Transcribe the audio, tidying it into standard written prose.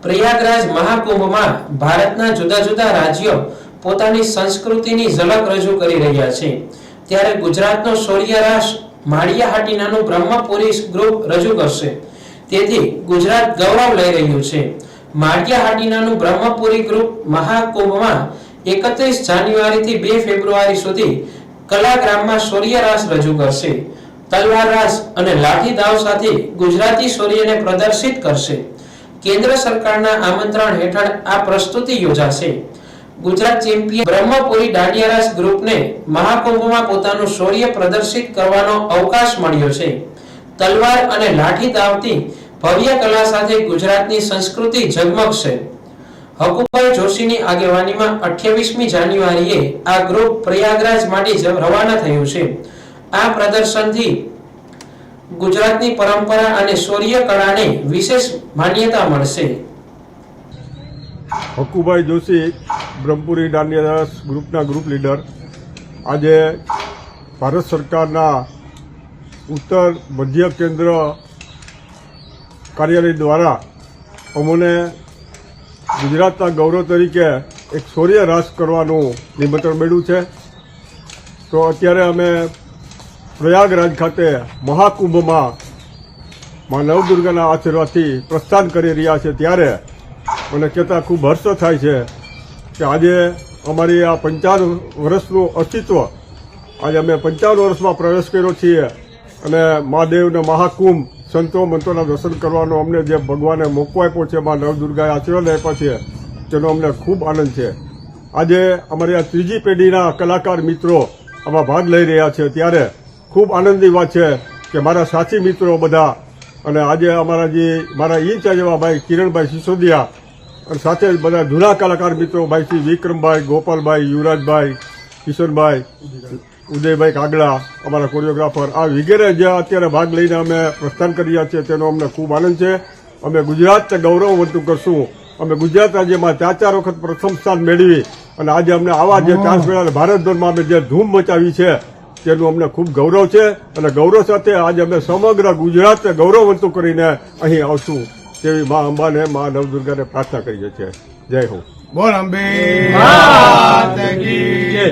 પ્રયાગરાજ મહાકુંભમાં ભારતના જુદા જુદા રાજ્યો પોતાની સંસ્કૃતિની ઝલક રજૂ કરી રહ્યા છે, ત્યારે ગુજરાતનો શૌર્યરાસ માળિયાહાટીનાનું બ્રહ્મપુરી ગ્રુપ રજૂ કરશે, તેથી ગુજરાત ગૌરવ લઈ રહ્યું છે। માળિયાહાટીનાનું બ્રહ્મપુરી ગ્રુપ મહાકુંભમાં 31 જાન્યુઆરીથી 2 ફેબ્રુઆરી સુધી કલાગ્રામમાં શૌર્યરાસ રજૂ કરશે। તલવાર રાસ અને લાઠી દાવ સાથે ગુજરાતી શૌર્યને પ્રદર્શિત કરશે। કેન્દ્ર સરકારના આમંત્રણ હેઠળ આ પ્રસ્તુતિ યોજાશે। ગુજરાત ચેમ્પિયન બ્રહ્મપુરી દાંડિયા રાસ ગ્રુપને મહાકુંભમાં પોતાનું શૌર્ય પ્રદર્શિત કરવાનો અવકાશ મળ્યો છે। તલવાર અને લાઠી દાવથી ભવ્ય કલા સાથે ગુજરાતની સંસ્કૃતિ ઝગમગશે। હકુભાઈ જોશીની આગેવાનીમાં 28મી જાન્યુઆરીએ આ ગ્રુપ પ્રયાગરાજ માટે રવાના થયું છે। આ પ્રદર્શનથી ગુજરાતની પરંપરા અને શૌર્ય કળાને વિશેષ માન્યતા મળશે। હકુભાઈ જોશી બ્રહ્મપુરી દાંડિયા રાસ ગ્રુપના ગ્રુપ લીડર આજે ભારત સરકારના ઉત્તર મધ્ય કેન્દ્ર કાર્યાલય દ્વારા અમને ગુજરાતના ગૌરવ તરીકે એક શૌર્ય રાસ કરવાનું નિમંત્રણ મળ્યું છે। તો અત્યારે અમે પ્રયાગરાજ ખાતે મહાકુંભમાં મા નવદુર્ગાના આશીર્વાદથી પ્રસ્થાન કરી રહ્યા છે, ત્યારે મને કહેતા ખૂબ હર્ષ થાય છે કે આજે અમારી આ 55 વર્ષનું અસ્તિત્વ, આજે અમે 55 વર્ષમાં પ્રવેશ કર્યો છીએ અને મહાદેવના મહાકુંભ સંતો મંતોના દર્શન કરવાનો અમને જે ભગવાને મોકો આપ્યો છે, મા નવદુર્ગાએ આશીર્વાદ આપ્યા છે, તેનો અમને ખૂબ આનંદ છે। આજે અમારી આ ત્રીજી પેઢીના કલાકાર મિત્રો આમાં ભાગ લઈ રહ્યા છે, ત્યારે ખૂબ આનંદની વાત છે કે મારા સાથી મિત્રો બધા અને આજે મારા ઇન્ચાર્જ એવા ભાઈ કિરણભાઈ સિસોદિયા અને સાથે બધા જૂના કલાકાર મિત્રો ભાઈ શ્રી વિક્રમભાઈ, ગોપાલભાઈ, યુવરાજભાઈ, કિશનભાઈ, ઉદયભાઈ કાગડા, અમારા કોરિયોગ્રાફર, આ વગેરે જે અત્યારે ભાગ લઈને અમે પ્રસ્થાન કરી રહ્યા છીએ, તેનો અમને ખૂબ આનંદ છે। અમે ગુજરાતને ગૌરવવંતું કરશું। અમે ગુજરાત રાજ્યમાં 4 વખત પ્રથમ સ્થાન મેળવી અને આજે અમને આવા જે ચાન્સ મળ્યા, ભારતભરમાં અમે જે ધૂમ મચાવી છે તેનું અમને ખૂબ ગૌરવ છે અને ગૌરવ સાથે આજે અમે સમગ્ર ગુજરાતને ગૌરવવંતું કરીને અહીં આવશું તેવી મા અંબાને, મા નવદુર્ગાને પ્રાર્થના કરીએ છીએ। જય હો, બોલ અંબે માતા કી જય।